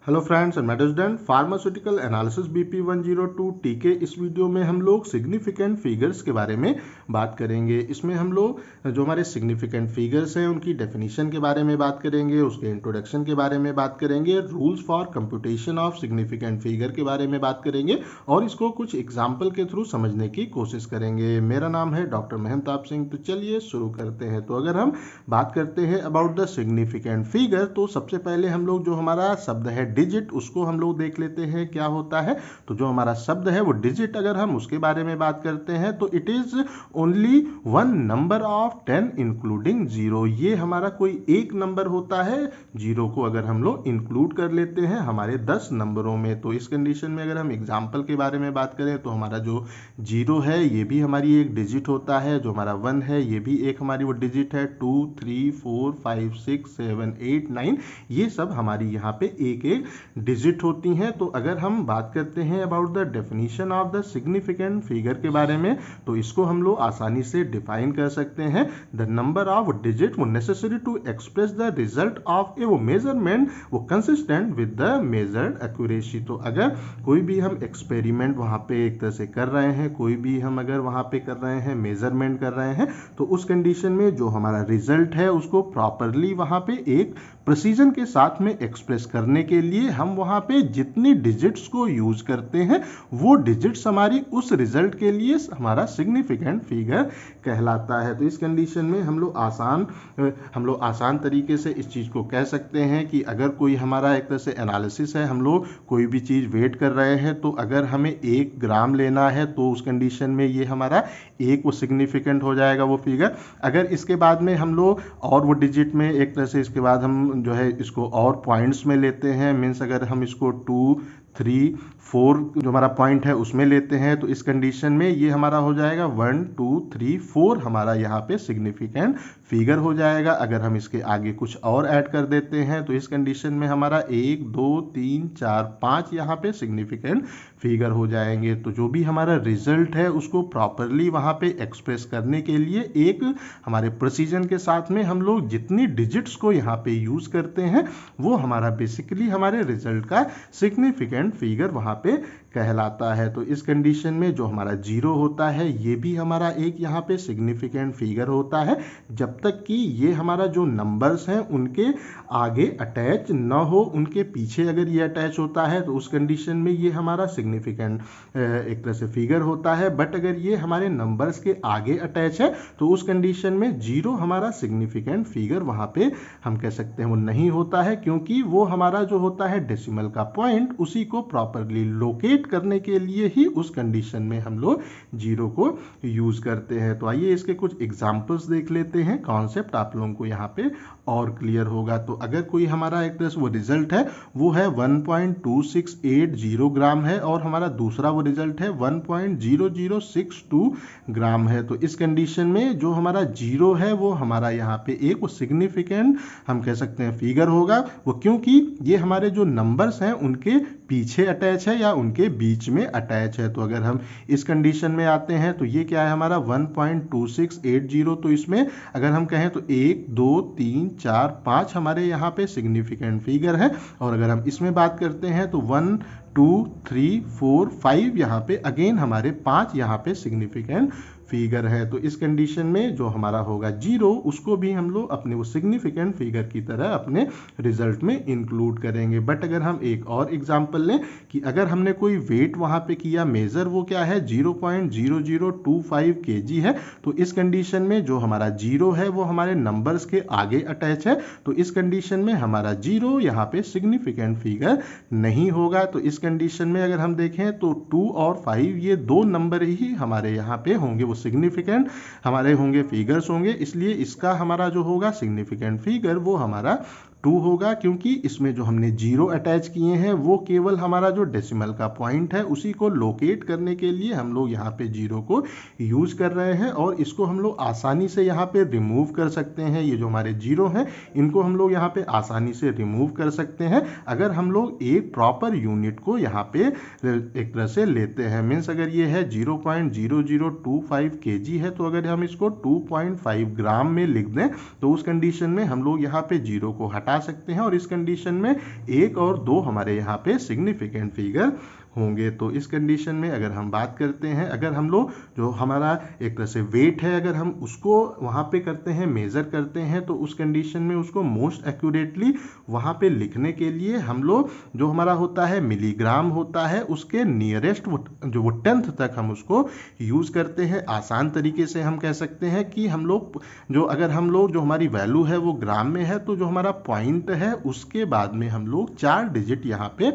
Hello friends and student pharmaceutical analysis BP 102 टीके। इस video में हम लोग सिग्निफिकेंट फिगर्स के बारे में बात करेंगे। इसमें हम लोग जो हमारे सिग्निफिकेंट फिगर्स हैं उनकी डेफिनेशन के बारे में बात करेंगे, उसके इंट्रोडक्शन के बारे में बात करेंगे, rules for computation of significant figure के बारे में बात करेंगे और इसको कुछ एग्जाम्पल के थ्रू समझने की कोशिश करेंगे। मेरा नाम है डॉक्टर महंताब सिंह। तो चलिए शुरू करते हैं। तो अगर हम बात करते हैं अबाउट द सिग्निफिकेंट फिगर, तो सबसे पहले हम लोग जो हमारा शब्द है डिजिट, उसको हम लोग देख लेते हैं क्या होता है। तो जो हमारा शब्द है वो डिजिट, अगर हम उसके बारे में बात करते हैं तो it is only one number of 10 including zero. ये हमारा कोई एक नंबर होता है, जीरो को अगर हम लोग इंक्लूड कर लेते हैं हमारे 10 नंबरों में। तो इस कंडीशन में अगर हम एग्जाम्पल के बारे में बात करें तो हमारा जो जीरो है ये भी हमारी एक डिजिट होता है, जो हमारा 1 है ये भी एक हमारी वो डिजिट है, 2 3 4 5 6 7 8 9 ये सब हमारी यहाँ पे एक एक डिजिट होती हैं। तो अगर हम बात करते हैं about the definition of the significant figure के बारे में, तो इसको हम लोग आसानी से डिफाइन कर सकते हैं। द नंबर ऑफ डिजिट वो necessary to express the result of a वो मेजरमेंट वो consistent with the measured accuracy. तो अगर कोई भी हम एक्सपेरिमेंट वहाँ पे एक तरह से कर रहे हैं, कोई भी हम अगर वहाँ पे कर रहे हैं मेजरमेंट कर रहे हैं, तो उस कंडीशन में जो हमारा रिजल्ट है उसको प्रॉपरली वहाँ पे एक प्रिसीजन के साथ में एक्सप्रेस करने के लिए हम वहाँ पे जितनी डिजिट्स को यूज करते हैं वो डिजिट्स हमारी उस रिजल्ट के लिए हमारा सिग्निफिकेंट फिगर कहलाता है। तो इस कंडीशन में हम लोग आसान तरीके से इस चीज़ को कह सकते हैं कि अगर कोई हमारा एक तरह से एनालिसिस है, हम लोग कोई भी चीज़ वेट कर रहे हैं, तो अगर हमें 1 ग्राम लेना है तो उस कंडीशन में ये हमारा एक वो सिग्निफिकेंट हो जाएगा वो फिगर। अगर इसके बाद में हम लोग और वो डिजिट में एक तरह से इसके बाद हम जो है इसको और पॉइंट्स में लेते हैं, मीन्स अगर हम इसको 2 3 4 जो हमारा पॉइंट है उसमें लेते हैं, तो इस कंडीशन में ये हमारा हो जाएगा 1 2 3 4 हमारा यहाँ पे सिग्निफिकेंट फिगर हो जाएगा। अगर हम इसके आगे कुछ और ऐड कर देते हैं तो इस कंडीशन में हमारा 1 2 3 4 5 यहाँ पे सिग्निफिकेंट फिगर हो जाएंगे। तो जो भी हमारा रिजल्ट है उसको प्रॉपरली वहाँ पे एक्सप्रेस करने के लिए एक हमारे प्रिसीजन के साथ में हम लोग जितनी डिजिट्स को यहाँ पे यूज करते हैं वो हमारा बेसिकली हमारे रिजल्ट का सिग्निफिकेंट फिगर वहाँ पे कहलाता है। तो इस कंडीशन में जो हमारा जीरो होता है ये भी हमारा एक यहाँ पे सिग्निफिकेंट फिगर होता है, जब तक कि ये हमारा जो नंबर्स हैं उनके आगे अटैच न हो, उनके पीछे अगर ये अटैच होता है तो उस कंडीशन में ये हमारा सिग्निफिकेंट एक तरह से फिगर होता है। बट अगर ये हमारे नंबर्स के आगे अटैच है तो उस कंडीशन में जीरो हमारा सिग्निफिकेंट फिगर वहाँ पे हम कह सकते हैं वो नहीं होता है, क्योंकि वो हमारा जो होता है डेसिमल का पॉइंट उसी को प्रॉपरली लोकेट करने के लिए ही उस कंडीशन में हम लोग जीरो को यूज करते हैं। तो आइए इसके कुछ एग्जांपल्स देख लेते हैं, कॉन्सेप्ट आप लोगों को यहाँ पे और क्लियर होगा। तो अगर कोई हमारा एक तरह से वो रिजल्ट है वो है 1.2680 ग्राम है और हमारा दूसरा वो रिजल्ट है 1.0062 ग्राम है, तो इस कंडीशन में जो हमारा जीरो है वो हमारा यहाँ पे एक वो सिग्निफिकेंट हम कह सकते हैं फिगर होगा, वो क्योंकि ये हमारे जो नंबर्स हैं उनके पीछे अटैच है या उनके बीच में अटैच है। तो अगर हम इस कंडीशन में आते हैं तो ये क्या है हमारा 1.2680, तो इसमें अगर हम कहें तो 1 2 3 4 5 हमारे यहाँ पे सिग्निफिकेंट फिगर है, और अगर हम इसमें बात करते हैं तो 1 2 3 4 5 यहाँ पे अगेन हमारे 5 यहाँ पे सिग्निफिकेंट फिगर है। तो इस कंडीशन में जो हमारा होगा जीरो उसको भी हम लोग अपने वो सिग्निफिकेंट फिगर की तरह अपने रिजल्ट में इंक्लूड करेंगे। बट अगर हम एक और एग्जांपल लें कि अगर हमने कोई वेट वहाँ पे किया मेजर, वो क्या है 0.0025 kg है, तो इस कंडीशन में जो हमारा जीरो है वो हमारे नंबर्स के आगे अटैच है, तो इस कंडीशन में हमारा जीरो यहाँ पे सिग्निफिकेंट फिगर नहीं होगा। तो इस कंडीशन में अगर हम देखें तो 2 और 5 ये दो नंबर ही हमारे यहाँ पे होंगे वो सिग्निफिकेंट हमारे होंगे फिगर्स होंगे, इसलिए इसका हमारा जो होगा सिग्निफिकेंट फिगर वो हमारा 2 होगा, क्योंकि इसमें जो हमने जीरो अटैच किए हैं वो केवल हमारा जो डेसिमल का पॉइंट है उसी को लोकेट करने के लिए हम लोग यहाँ पे जीरो को यूज कर रहे हैं, और इसको हम लोग आसानी से यहाँ पे रिमूव कर सकते हैं। ये जो हमारे जीरो हैं इनको हम लोग यहाँ पे आसानी से रिमूव कर सकते हैं अगर हम लोग एक प्रॉपर यूनिट को यहाँ पे एक तरह से लेते हैं। मीन्स अगर ये है 0.0025 kg है, तो अगर हम इसको 2.5 ग्राम में लिख दें तो उस कंडीशन में हम लोग यहाँ पे जीरो को हटा हटा सकते हैं और इस कंडीशन में 1 और 2 हमारे यहाँ पे सिग्निफिकेंट फिगर होंगे। तो इस कंडीशन में अगर हम बात करते हैं, अगर हम लोग जो हमारा एक तरह से वेट है अगर हम उसको वहाँ पे करते हैं, मेज़र करते हैं, तो उस कंडीशन में उसको मोस्ट एक्यूरेटली वहाँ पे लिखने के लिए हम लोग जो हमारा होता है मिलीग्राम होता है उसके नियरेस्ट जो वो 10th तक हम उसको यूज़ करते हैं। आसान तरीके से हम कह सकते हैं कि हम लोग जो अगर हम लोग जो हमारी वैल्यू है वो ग्राम में है तो जो हमारा पॉइंट है उसके बाद में हम लोग 4 डिजिट यहाँ पे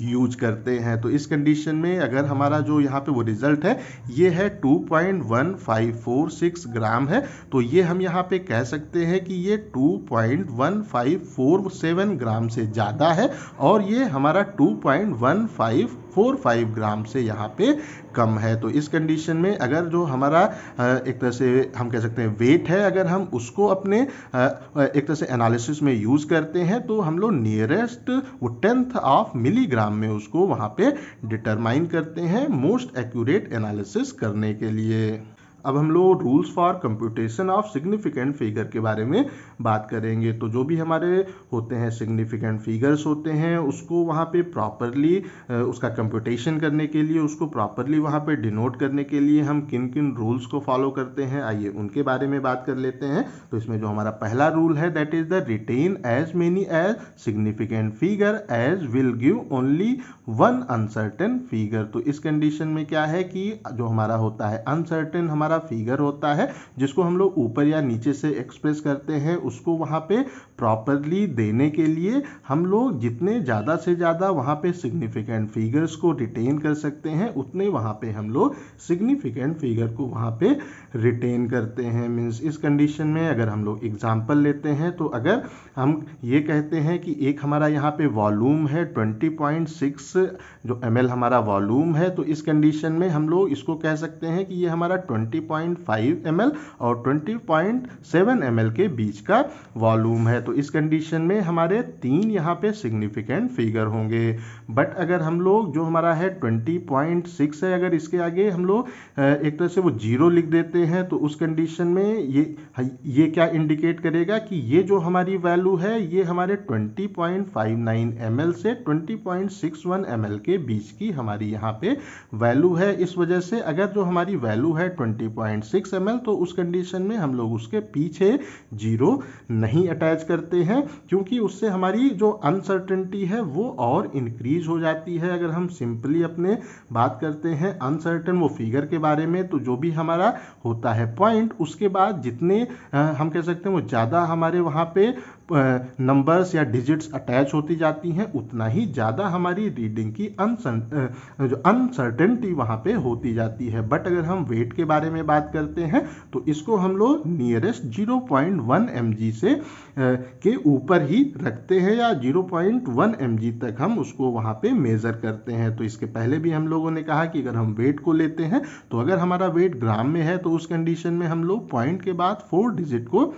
यूज करते हैं। तो इस कंडीशन में अगर हमारा जो यहाँ पे वो रिजल्ट है ये है 2.1546 ग्राम है, तो ये हम यहाँ पे कह सकते हैं कि ये 2.1547 ग्राम से ज़्यादा है और ये हमारा 2.1545 ग्राम से यहाँ पे कम है। तो इस कंडीशन में अगर जो हमारा एक तरह से हम कह सकते हैं वेट है अगर हम उसको अपने एक तरह से एनालिसिस में यूज़ करते हैं तो हम लोग नियरेस्ट वो 10th ऑफ मिलीग्राम में उसको वहाँ पे डिटरमाइन करते हैं मोस्ट एक्यूरेट एनालिसिस करने के लिए। अब हम लोग rules for computation of significant figure के बारे में बात करेंगे। तो जो भी हमारे होते हैं सिग्निफिकेंट फिगर्स होते हैं उसको वहाँ पे प्रॉपरली उसका कंप्यूटेशन करने के लिए, उसको प्रॉपरली वहाँ पे डिनोट करने के लिए हम किन किन रूल्स को फॉलो करते हैं, आइए उनके बारे में बात कर लेते हैं। तो इसमें जो हमारा पहला रूल है that is the retain as many as significant figure as will give only one uncertain figure. तो इस कंडीशन में क्या है कि जो हमारा होता है अनसर्टेन हमारा फिगर होता है जिसको हम लोग ऊपर या नीचे से एक्सप्रेस करते हैं, उसको वहां पे प्रॉपरली देने के लिए हम लोग जितने ज़्यादा से ज़्यादा वहां पे सिग्निफिकेंट फिगर्स को रिटेन कर सकते हैं उतने वहां पे हम लोग सिग्निफिकेंट फिगर को वहां पे रिटेन करते हैं। मीन्स इस कंडीशन में अगर हम लोग एग्जाम्पल लेते हैं तो अगर हम ये कहते हैं कि एक हमारा यहाँ पे वॉल्यूम है 20.6 जो ml हमारा वॉल्यूम है, तो इस कंडीशन में हम लोग इसको कह सकते हैं कि ये हमारा 20.5 ml और 20.7 ml के बीच का वॉल्यूम है। तो इस कंडीशन में हमारे 3 यहाँ पे सिग्निफिकेंट फिगर होंगे। बट अगर हम लोग जो हमारा है 20.6 है अगर इसके आगे हम लोग एक तरह से वो 0 लिख देते हैं तो उस कंडीशन में ये क्या इंडिकेट करेगा कि ये जो हमारी वैल्यू है ये हमारे 20.59 ml से 20.61 ml के बीच की हमारी यहाँ पे वैल्यू है। इस वजह से अगर जो हमारी वैल्यू है 20.6 ml तो उस कंडीशन में हम लोग उसके पीछे 0 नहीं अटैच करते हैं क्योंकि उससे हमारी जो अनसर्टेनिटी है वो और इंक्रीज हो जाती है। अगर हम सिंपली अपने बात करते हैं अनसर्टेन वो फिगर के बारे में तो जो भी हमारा होता है पॉइंट उसके बाद जितने हम कह सकते हैं वो ज़्यादा हमारे वहाँ पे नंबर्स या डिजिट्स अटैच होती जाती हैं उतना ही ज़्यादा हमारी रीडिंग की जो अनसर्टेनिटी वहाँ पे होती जाती है। बट अगर हम वेट के बारे में बात करते हैं तो इसको हम लोग नियरेस्ट 0.1 mg से के ऊपर ही रखते हैं या 0.1 mg तक हम उसको वहाँ पे मेज़र करते हैं। तो इसके पहले भी हम लोगों ने कहा कि अगर हम वेट को लेते हैं तो अगर हमारा वेट ग्राम में है तो उस कंडीशन में हम लोग पॉइंट के बाद 4 डिजिट को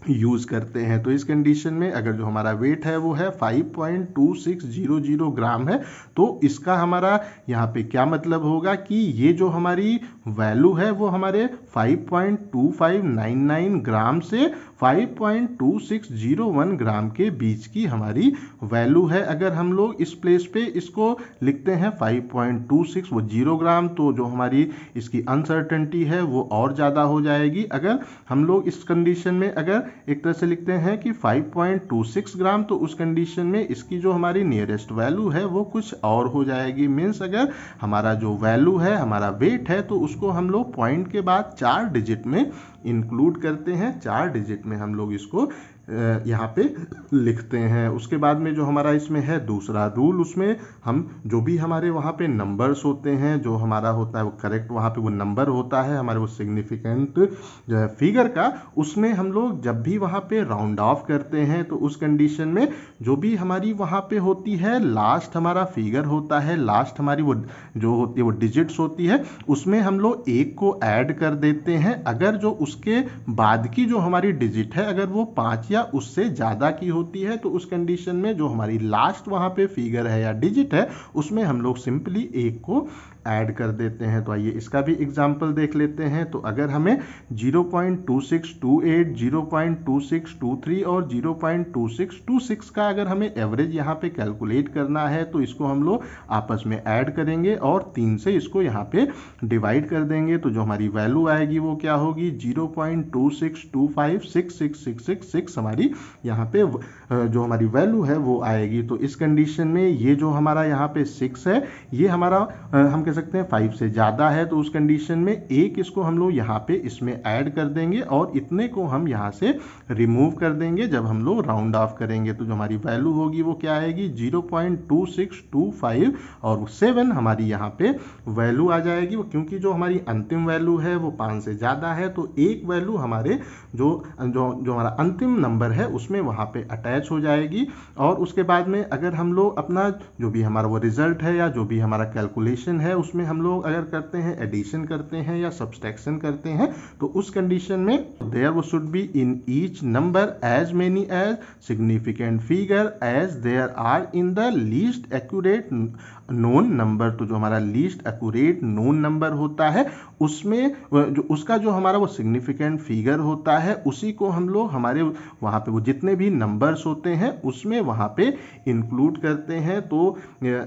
यूज़ करते हैं। तो इस कंडीशन में अगर जो हमारा वेट है वो है 5.2600 ग्राम है तो इसका हमारा यहाँ पे क्या मतलब होगा कि ये जो हमारी वैल्यू है वो हमारे 5.2599 ग्राम से 5.2601 ग्राम के बीच की हमारी वैल्यू है। अगर हम लोग इस प्लेस पे इसको लिखते हैं 5.26 वो 0 ग्राम तो जो हमारी इसकी अनसर्टेनिटी है वो और ज़्यादा हो जाएगी। अगर हम लोग इस कंडीशन में अगर एक तरह से लिखते हैं कि 5.26 ग्राम तो उस कंडीशन में इसकी जो हमारी नियरेस्ट वैल्यू है वो कुछ और हो जाएगी। मीन्स अगर हमारा जो वैल्यू है हमारा वेट है तो उसको हम लोग पॉइंट के बाद 4 डिजिट में इंक्लूड करते हैं, 4 डिजिट में हम लोग इसको यहाँ पे लिखते हैं। उसके बाद में जो हमारा इसमें है दूसरा रूल, उसमें हम जो भी हमारे वहाँ पे नंबर्स होते हैं जो हमारा होता है वो करेक्ट वहाँ पे वो नंबर होता है हमारे वो सिग्निफिकेंट फिगर का, उसमें हम लोग जब भी वहाँ पे राउंड ऑफ करते हैं तो उस कंडीशन में जो भी हमारी वहाँ पे होती है लास्ट हमारा फिगर होता है, लास्ट हमारी वो जो होती है वो डिजिट्स होती है उसमें हम लोग 1 को ऐड कर देते हैं। अगर जो उसके बाद की जो हमारी डिजिट है अगर वो 5 या उससे ज़्यादा की होती है तो उस कंडीशन में जो हमारी लास्ट वहाँ पे फिगर है या डिजिट है उसमें हम लोग सिंपली 1 को ऐड कर देते हैं। तो आइए इसका भी एग्जाम्पल देख लेते हैं। तो अगर हमें 0.2628, 0.2623 और 0.2626 का अगर हमें एवरेज यहाँ पे कैलकुलेट करना है तो इसको हम लोग आपस में ऐड करेंगे और 3 से इसको यहाँ पे डिवाइड कर देंगे। तो जो हमारी वैल्यू आएगी वो क्या होगी, 0.26256666 हमारी यहाँ पे जो हमारी वैल्यू है वो आएगी। तो इस कंडीशन में ये जो हमारा यहाँ पे 6 है, ये हमारा हम कह सकते हैं 5 से ज़्यादा है। तो उस कंडीशन में एक इसको हम लोग यहाँ पे इसमें ऐड कर देंगे और इतने को हम यहाँ से रिमूव कर देंगे जब हम लोग राउंड ऑफ करेंगे। तो जो हमारी वैल्यू होगी वो क्या आएगी, 0.2625 और 7 हमारी यहाँ पे वैल्यू आ जाएगी। क्योंकि जो हमारी अंतिम वैल्यू है वो 5 से ज़्यादा है तो एक वैल्यू हमारे जो हमारा अंतिम नंबर है उसमें वहाँ पे अटैच हो जाएगी। और उसके बाद में अगर हम लोग अपना जो भी हमारा वो रिजल्ट है या जो भी हमारा कैलकुलेशन है उसमें हम लोग अगर करते हैं एडिशन करते हैं या सब्सट्रैक्शन करते हैं तो उस कंडीशन में देयर वो should be in each number as many as significant figure as there are in the least accurate known number. तो जो हमारा लीस्ट एक्यूरेट नोन नंबर होता है उसमें जो उसका जो हमारा वो सिग्निफिकेंट फिगर होता है उसी को हम लोग हमारे वहाँ पे वो जितने भी नंबर्स होते हैं उसमें वहाँ पे इंक्लूड करते हैं। तो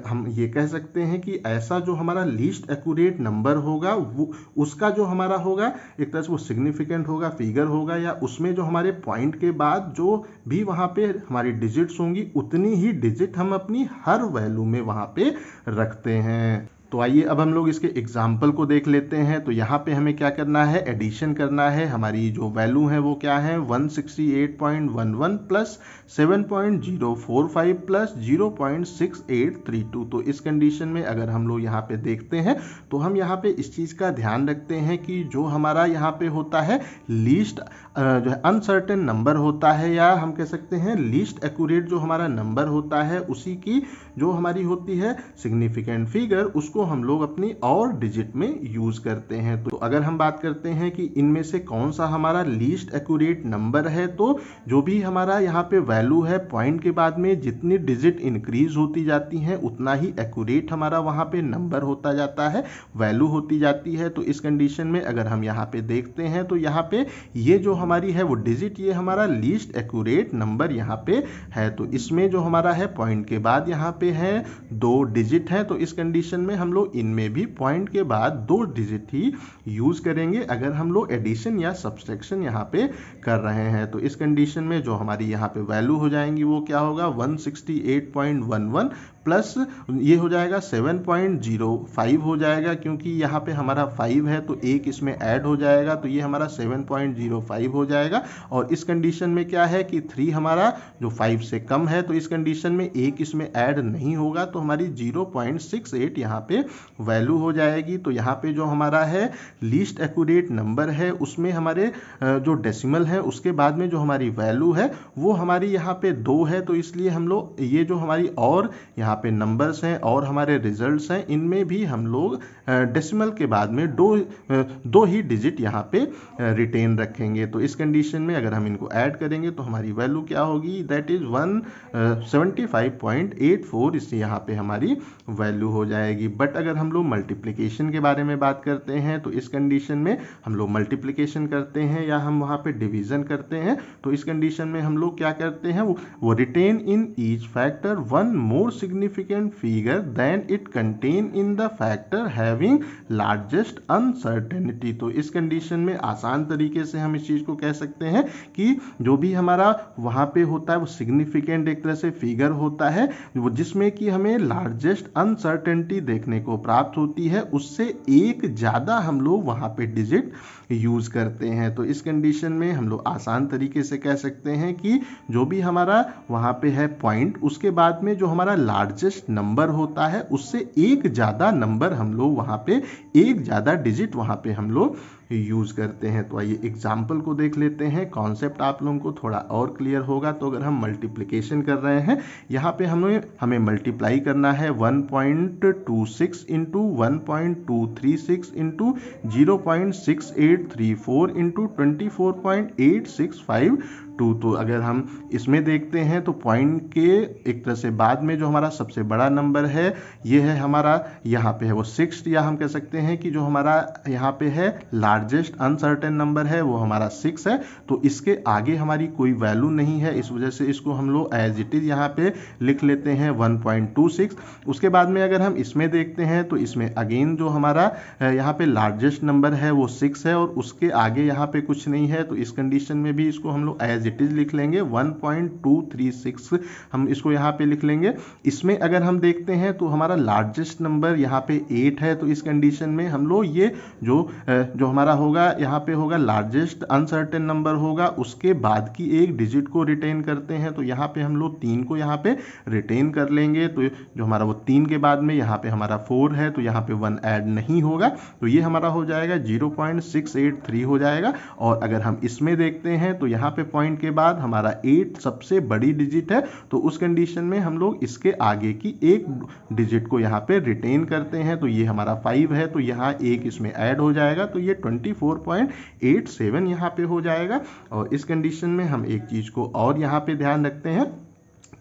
हम ये कह सकते हैं कि ऐसा जो हमारा लीस्ट एक्यूरेट नंबर होगा वो उसका जो हमारा होगा एक तरह से वो सिग्निफिकेंट होगा, फिगर होगा, या उसमें जो हमारे पॉइंट के बाद जो भी वहाँ पे हमारी डिजिट्स होंगी उतनी ही डिजिट हम अपनी हर वैल्यू में वहाँ पे रखते हैं। तो आइए अब हम लोग इसके एग्जाम्पल को देख लेते हैं। तो यहाँ पे हमें क्या करना है, एडिशन करना है। हमारी जो वैल्यू है वो क्या है, 168.11 प्लस 7.045 प्लस 0.6832। तो इस कंडीशन में अगर हम लोग यहाँ पे देखते हैं तो हम यहाँ पे इस चीज़ का ध्यान रखते हैं कि जो हमारा यहाँ पे होता है लीस्ट जो है अनसर्टेन नंबर होता है, या हम कह सकते हैं लीस्ट एक्यूरेट जो हमारा नंबर होता है उसी की जो हमारी होती है सिग्निफिकेंट फिगर उसको हम लोग अपनी और डिजिट में यूज करते हैं। तो अगर हम बात करते हैं कि इनमें से कौन सा हमारा लीस्ट एक्यूरेट नंबर है, तो जो भी हमारा यहाँ पे वैल्यू है पॉइंट के बाद में जितनी डिजिट इंक्रीज होती जाती हैं उतना ही एक्यूरेट हमारा वहाँ पे नंबर होता जाता है, वैल्यू होती जाती है। तो इस कंडीशन में अगर हम यहाँ पे देखते हैं तो यहाँ पे ये जो हमारी है वो डिजिट ये हमारा लीस्ट एक्यूरेट नंबर यहाँ पे है। तो इसमें जो हमारा है पॉइंट के बाद यहाँ पे है 2 डिजिट है। तो इस कंडीशन में हम लोग इनमें भी पॉइंट के बाद 2 डिजिट ही यूज करेंगे अगर हम लोग एडिशन या सब्सट्रैक्शन यहाँ पे कर रहे हैं। तो इस कंडीशन में जो हमारी यहाँ पे वैल्यू हो जाएंगी वो क्या होगा, 168.11 प्लस ये हो जाएगा 7.05 हो जाएगा, क्योंकि यहाँ पे हमारा 5 है तो एक इसमें ऐड हो जाएगा तो ये हमारा 7.05 हो जाएगा। और इस कंडीशन में क्या है कि 3 हमारा जो 5 से कम है तो इस कंडीशन में एक इसमें ऐड नहीं होगा तो हमारी 0.68 यहाँ पे वैल्यू हो जाएगी। तो यहाँ पे जो हमारा है लीस्ट एक्यूरेट नंबर है उसमें हमारे जो डेसिमल है उसके बाद में जो हमारी वैल्यू है वो हमारी यहाँ पे 2 है। तो इसलिए हम लोग ये जो हमारी और यहाँ पे नंबर्स हैं और हमारे रिजल्ट्स हैं इनमें भी हम लोग डेसिमल के बाद में दो ही डिजिट यहाँ पे रिटेन रखेंगे। तो इस कंडीशन में अगर हम इनको ऐड करेंगे तो हमारी वैल्यू क्या होगी, दैट इज 175.84 इससे यहाँ पे हमारी वैल्यू हो जाएगी। बट अगर हम लोग मल्टीप्लिकेशन के बारे में बात करते हैं तो इस कंडीशन में हम लोग मल्टीप्लिकेशन करते हैं या हम वहाँ पे डिवीजन करते हैं तो इस कंडीशन में हम लोग क्या करते हैं वो retain in each factor one more significant figure than it contain in the factor having largest uncertainty। तो इस कंडीशन में आसान तरीके से हम इस चीज को कह सकते हैं कि जो भी हमारा वहां पे होता है वो सिग्निफिकेंट एक तरह से फिगर होता है वो जिसमें कि हमें लार्जेस्ट अनसर्टेनिटी देखने को प्राप्त होती है, उससे एक ज्यादा हम लोग वहां पे डिजिट यूज करते हैं। तो इस कंडीशन में हम लोग आसान तरीके से कह सकते हैं कि जो भी हमारा वहां पे है पॉइंट उसके बाद में जो हमारा लार्जेस्ट नंबर होता है उससे एक ज्यादा नंबर हम लोग वहां पे एक ज्यादा डिजिट वहां पे हम लोग यूज करते हैं। तो आइए एग्जाम्पल को देख लेते हैं, कॉन्सेप्ट आप लोगों को थोड़ा और क्लियर होगा। तो अगर हम मल्टीप्लिकेशन कर रहे हैं यहाँ पे हमें मल्टीप्लाई करना है 1.26 इंटू 1.236 इंटू 0.6834 इंटू 24.865 2। तो अगर हम इसमें देखते हैं तो पॉइंट के एक तरह से बाद में जो हमारा सबसे बड़ा नंबर है ये है हमारा, यहाँ पे है वो 6, या हम कह सकते हैं कि जो हमारा यहाँ पे है लार्जेस्ट अनसर्टेन नंबर है वो हमारा 6 है। तो इसके आगे हमारी कोई वैल्यू नहीं है, इस वजह से इसको हम लोग एज इट इज यहाँ पे लिख लेते हैं 1.26। उसके बाद में अगर हम इसमें देखते हैं तो इसमें अगेन जो हमारा यहाँ पे लार्जेस्ट नंबर है वो 6 है और उसके आगे यहाँ पे कुछ नहीं है। तो इस कंडीशन में भी इसको हम लोग एज इट इज लिख लेंगे 1.236, हम इसको यहाँ पे लिख लेंगे। इसमें अगर हम देखते हैं तो हमारा लार्जेस्ट नंबर यहाँ पे 8 है। तो इस कंडीशन में हम लोग ये जो हमारा होगा यहाँ पे होगा लार्जेस्ट अनसर्टेन नंबर होगा, उसके बाद की एक डिजिट को रिटेन करते हैं। तो यहाँ पे हम लोग 3 को यहाँ पे रिटेन कर लेंगे। तो जो हमारा वो 3 के बाद में यहाँ पे हमारा 4 है तो यहाँ पे 1 ऐड नहीं होगा, तो ये हमारा हो जाएगा 0.683 हो जाएगा। और अगर हम इसमें देखते हैं तो यहाँ पे पॉइंट के बाद हमारा 8 सबसे बड़ी डिजिट है। तो उस कंडीशन में हम लोग इसके आगे की एक डिजिट को यहाँ पे रिटेन करते हैं। तो ये हमारा 5 है, तो यहाँ एक इसमें ऐड हो जाएगा, तो ये 24.87 यहाँ पे हो जाएगा। और इस कंडीशन में हम एक चीज को और यहाँ पे ध्यान रखते हैं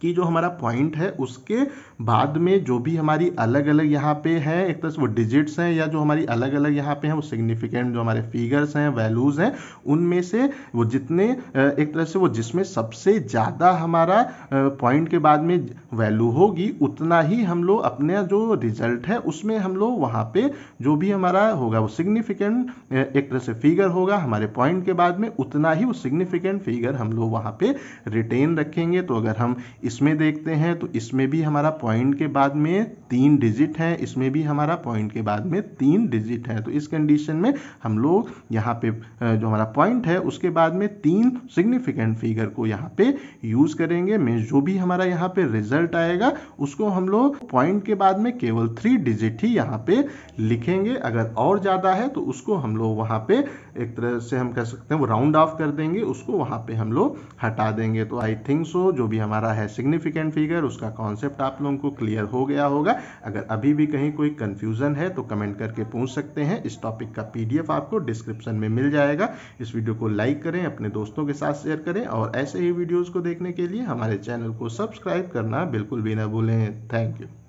कि जो हमारा पॉइंट है उसके बाद में जो भी हमारी अलग अलग यहाँ पे है एक तरह से वो डिजिट्स हैं या जो हमारी अलग अलग यहाँ पे हैं वो सिग्निफिकेंट जो हमारे फिगर्स हैं, वैल्यूज हैं, उनमें से वो जितने एक तरह से वो जिसमें सबसे ज़्यादा हमारा पॉइंट के बाद में वैल्यू होगी उतना ही हम लोग अपने जो रिजल्ट है उसमें हम लोग वहाँ पे जो भी हमारा होगा वो सिग्निफिकेंट एक तरह से फिगर होगा हमारे पॉइंट के बाद में, उतना ही वो सिग्निफिकेंट फिगर हम लोग वहाँ पे रिटेन रखेंगे। तो अगर हम इसमें देखते हैं तो इसमें भी हमारा पॉइंट के बाद में 3 डिजिट है, इसमें भी हमारा पॉइंट के बाद में 3 डिजिट है। तो इस कंडीशन में हम लोग यहाँ पे जो हमारा पॉइंट है उसके बाद में 3 सिग्निफिकेंट फिगर को यहाँ पे यूज करेंगे। मींस जो भी हमारा यहाँ पे रिजल्ट आएगा उसको हम लोग पॉइंट के बाद में केवल 3 डिजिट ही यहाँ पे लिखेंगे। अगर और ज्यादा है तो उसको हम लोग वहाँ पे एक तरह से हम कह सकते हैं वो राउंड ऑफ कर देंगे, उसको वहाँ पे हम लोग हटा देंगे। तो आई थिंक सो जो भी हमारा है सिग्निफिकेंट फिगर उसका कॉन्सेप्ट आप लोगों को क्लियर हो गया होगा। अगर अभी भी कहीं कोई कंफ्यूजन है तो कमेंट करके पूछ सकते हैं। इस टॉपिक का पीडीएफ आपको डिस्क्रिप्शन में मिल जाएगा। इस वीडियो को लाइक करें, अपने दोस्तों के साथ शेयर करें और ऐसे ही वीडियोस को देखने के लिए हमारे चैनल को सब्सक्राइब करना बिल्कुल भी ना भूलें। Thank you.